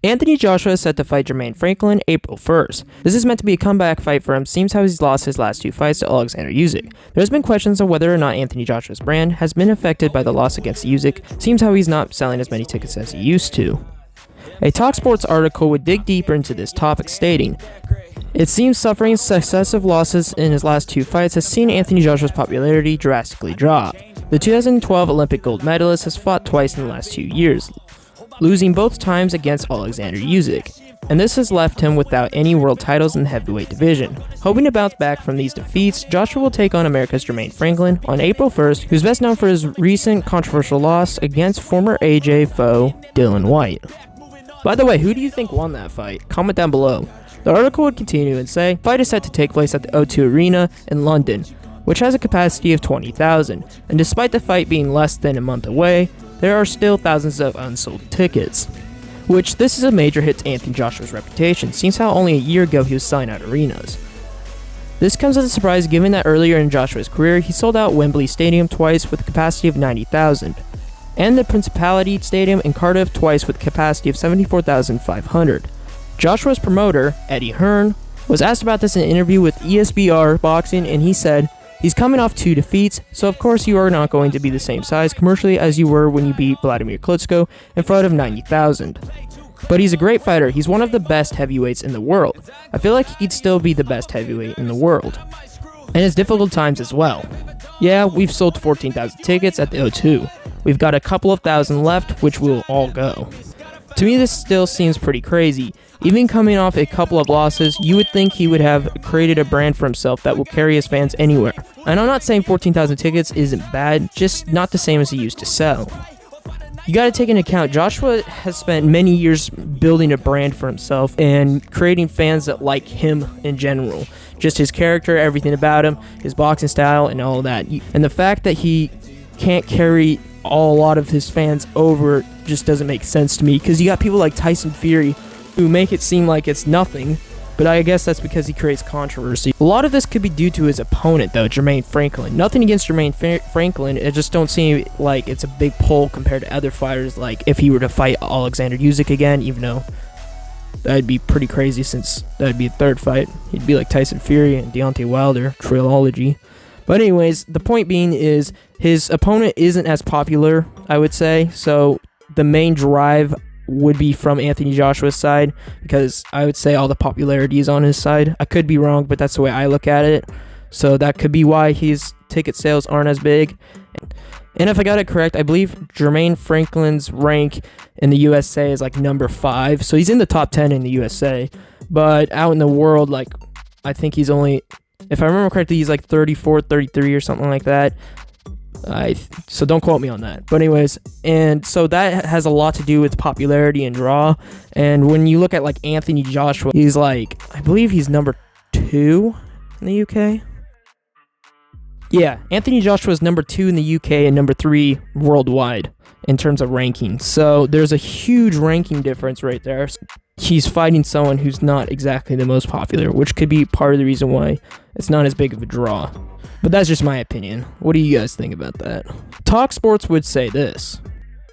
Anthony Joshua is set to fight Jermaine Franklin April 1st. This is meant to be a comeback fight for him, seems how he's lost his last 2 fights to Oleksander Usyk. There's been questions on whether or not Anthony Joshua's brand has been affected by the loss against Usyk, seems how he's not selling as many tickets as he used to. A TalkSports article would dig deeper into this topic, stating, "It seems suffering successive losses in his last 2 fights has seen Anthony Joshua's popularity drastically drop. The 2012 Olympic gold medalist has fought twice in the last 2 years, losing both times against Oleksander Usyk, and this has left him without any world titles in the heavyweight division. Hoping to bounce back from these defeats, Joshua will take on America's Jermaine Franklin on April 1st, who's best known for his recent controversial loss against former AJ foe Dillian Whyte." By the way, who do you think won that fight? Comment down below. The article would continue and say, "Fight is set to take place at the O2 Arena in London, which has a capacity of 20,000, and despite the fight being less than a month away, there are still thousands of unsold tickets." Which, this is a major hit to Anthony Joshua's reputation, seems how only a year ago he was selling out arenas. This comes as a surprise given that earlier in Joshua's career, he sold out Wembley Stadium twice with a capacity of 90,000, and the Principality Stadium in Cardiff twice with a capacity of 74,500. Joshua's promoter, Eddie Hearn, was asked about this in an interview with ESBR Boxing, and he said, "He's coming off 2 defeats, so of course you are not going to be the same size commercially as you were when you beat Vladimir Klitschko in front of 90,000. But he's a great fighter. He's one of the best heavyweights in the world. I feel like he could still be the best heavyweight in the world. And it's difficult times as well. Yeah, we've sold 14,000 tickets at the O2. We've got a couple of thousand left, which will all go." To me, this still seems pretty crazy. Even coming off a couple of losses, you would think he would have created a brand for himself that will carry his fans anywhere. And I'm not saying 14,000 tickets isn't bad, just not the same as he used to sell. You gotta take into account, Joshua has spent many years building a brand for himself and creating fans that like him in general. Just his character, everything about him, his boxing style, and all that. And the fact that he can't carry a lot of his fans over just doesn't make sense to me, because you got people like Tyson Fury who make it seem like it's nothing, but I guess that's because he creates controversy. A lot of this could be due to his opponent, though, Jermaine Franklin. Nothing against Jermaine Franklin, it just don't seem like it's a big pull compared to other fighters, like if he were to fight Oleksander Usyk again, even though that'd be pretty crazy since that'd be a 3rd fight. He'd be like Tyson Fury and Deontay Wilder, trilogy. But anyways, the point being is his opponent isn't as popular, I would say, so the main drive would be from Anthony Joshua's side, because I would say all the popularity is on his side. I could be wrong, but that's the way I look at it. So that could be why his ticket sales aren't as big. And if I got it correct, I believe Jermaine Franklin's rank in the USA is like number 5. So he's in the top 10 in the USA. But out in the world, like, I think he's only, if I remember correctly, he's like 34, 33 or something like that. So don't quote me on that. But anyways, and so that has a lot to do with popularity and draw. And when you look at like Anthony Joshua, he's like, I believe he's number 2 in the UK. Yeah, Anthony Joshua is number 2 in the UK and number 3 worldwide in terms of ranking. So there's a huge ranking difference right there. He's fighting someone who's not exactly the most popular, which could be part of the reason why it's not as big of a draw. But that's just my opinion. What do you guys think about that? TalkSports would say this.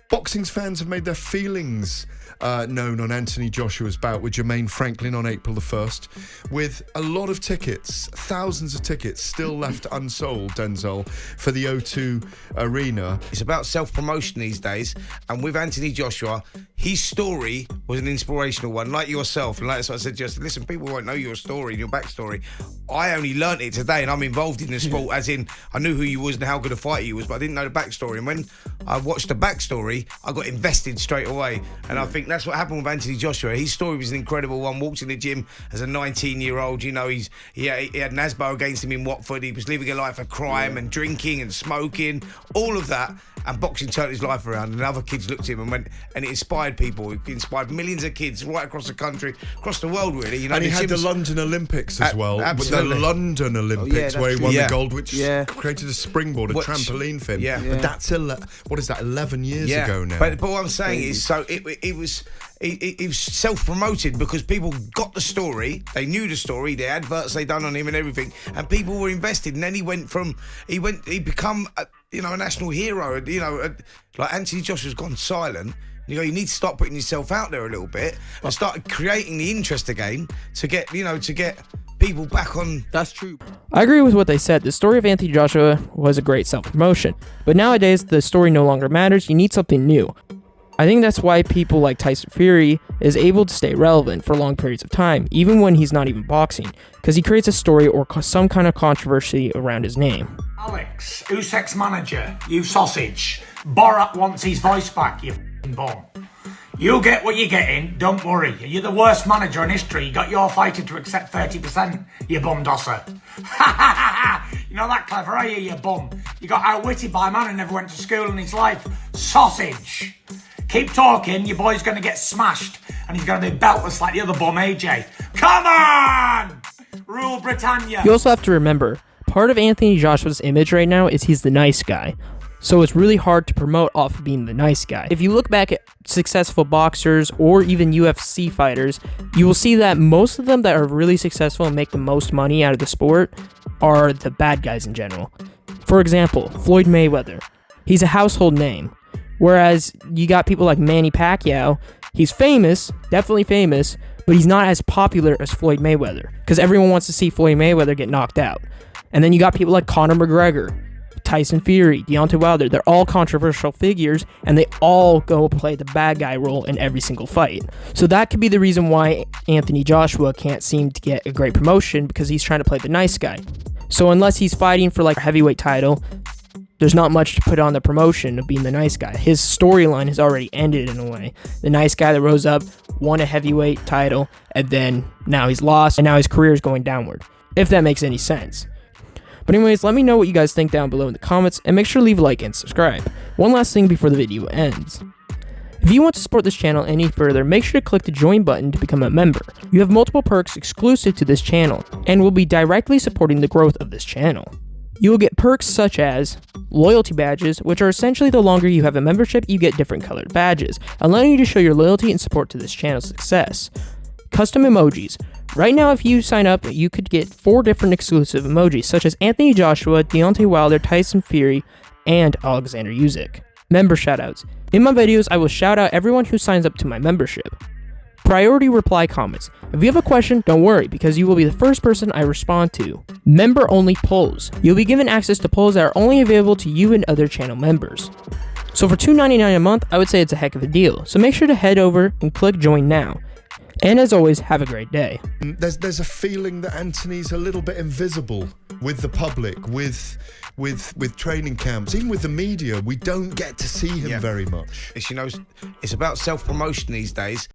Boxing fans have made their feelings known on Anthony Joshua's bout with Jermaine Franklin on April the 1st, with a lot of tickets, thousands of tickets still left unsold, Denzel, for the O2 Arena. It's about self-promotion these days, and with Anthony Joshua, his story was an inspirational one, like yourself, and like that's what I said, just listen, people won't know your story and your backstory. I only learnt it today, and I'm involved in the sport, as in, I knew who you was and how good a fighter you was, but I didn't know the backstory, and when I watched the backstory, I got invested straight away, and I think that's what happened with Anthony Joshua. His story was an incredible one. Walked in the gym as a 19-year-old. You know, he had Nasbo against him in Watford. He was living a life of crime and drinking and smoking, all of that. And boxing turned his life around. And other kids looked at him and went, and it inspired people. It inspired millions of kids right across the country, across the world, really. You know, and he had the London Olympics as well. Absolutely. The London Olympics, where he won the gold, which created a springboard, a trampoline for him. Yeah. But that's what is that? 11 years ago now. But what I'm saying is, so it was self-promoted because people got the story, they knew the story, the adverts they done on him and everything, and people were invested. And then he become a national hero. Like Anthony Joshua's gone silent. You go, you need to start putting yourself out there a little bit and start creating the interest again to get, to get people back on. That's true. I agree with what they said. The story of Anthony Joshua was a great self-promotion. But nowadays, the story no longer matters. You need something new. I think that's why people like Tyson Fury is able to stay relevant for long periods of time, even when he's not even boxing, because he creates a story or some kind of controversy around his name. Alex, Usyk's manager, you sausage. Borat wants his voice back, you bum. You'll get what you're getting, don't worry. You're the worst manager in history. You got your fighter to accept 30%, you bum dosser. You're not that clever, are you bum? You got outwitted by a man who never went to school in his life. Sausage. Keep talking, your boy's going to get smashed, and he's going to be beltless like the other bum, AJ. Come on! Rule Britannia. You also have to remember, part of Anthony Joshua's image right now is he's the nice guy. So it's really hard to promote off of being the nice guy. If you look back at successful boxers or even UFC fighters, you will see that most of them that are really successful and make the most money out of the sport are the bad guys in general. For example, Floyd Mayweather. He's a household name. Whereas you got people like Manny Pacquiao, he's famous, definitely famous, but he's not as popular as Floyd Mayweather because everyone wants to see Floyd Mayweather get knocked out. And then you got people like Conor McGregor, Tyson Fury, Deontay Wilder. They're all controversial figures, and they all go play the bad guy role in every single fight. So that could be the reason why Anthony Joshua can't seem to get a great promotion, because he's trying to play the nice guy. So unless he's fighting for like a heavyweight title, there's not much to put on the promotion of being the nice guy. His storyline has already ended in a way. The nice guy that rose up, won a heavyweight title, and then now he's lost, and now his career is going downward. If that makes any sense. But anyways, let me know what you guys think down below in the comments, and make sure to leave a like and subscribe. One last thing before the video ends. If you want to support this channel any further, make sure to click the join button to become a member. You have multiple perks exclusive to this channel, and will be directly supporting the growth of this channel. You will get perks such as loyalty badges, which are essentially the longer you have a membership, you get different colored badges, allowing you to show your loyalty and support to this channel's success. Custom emojis. Right now, if you sign up, you could get 4 different exclusive emojis, such as Anthony Joshua, Deontay Wilder, Tyson Fury, and Oleksander Usyk. Member shoutouts. In my videos, I will shout out everyone who signs up to my membership. Priority reply comments. If you have a question, don't worry, because you will be the first person I respond to. Member-only polls. You'll be given access to polls that are only available to you and other channel members. So for $2.99 a month, I would say it's a heck of a deal. So make sure to head over and click join now. And as always, have a great day. There's a feeling that Anthony's a little bit invisible with the public, with training camps, even with the media. We don't get to see him very much. It's about self-promotion these days.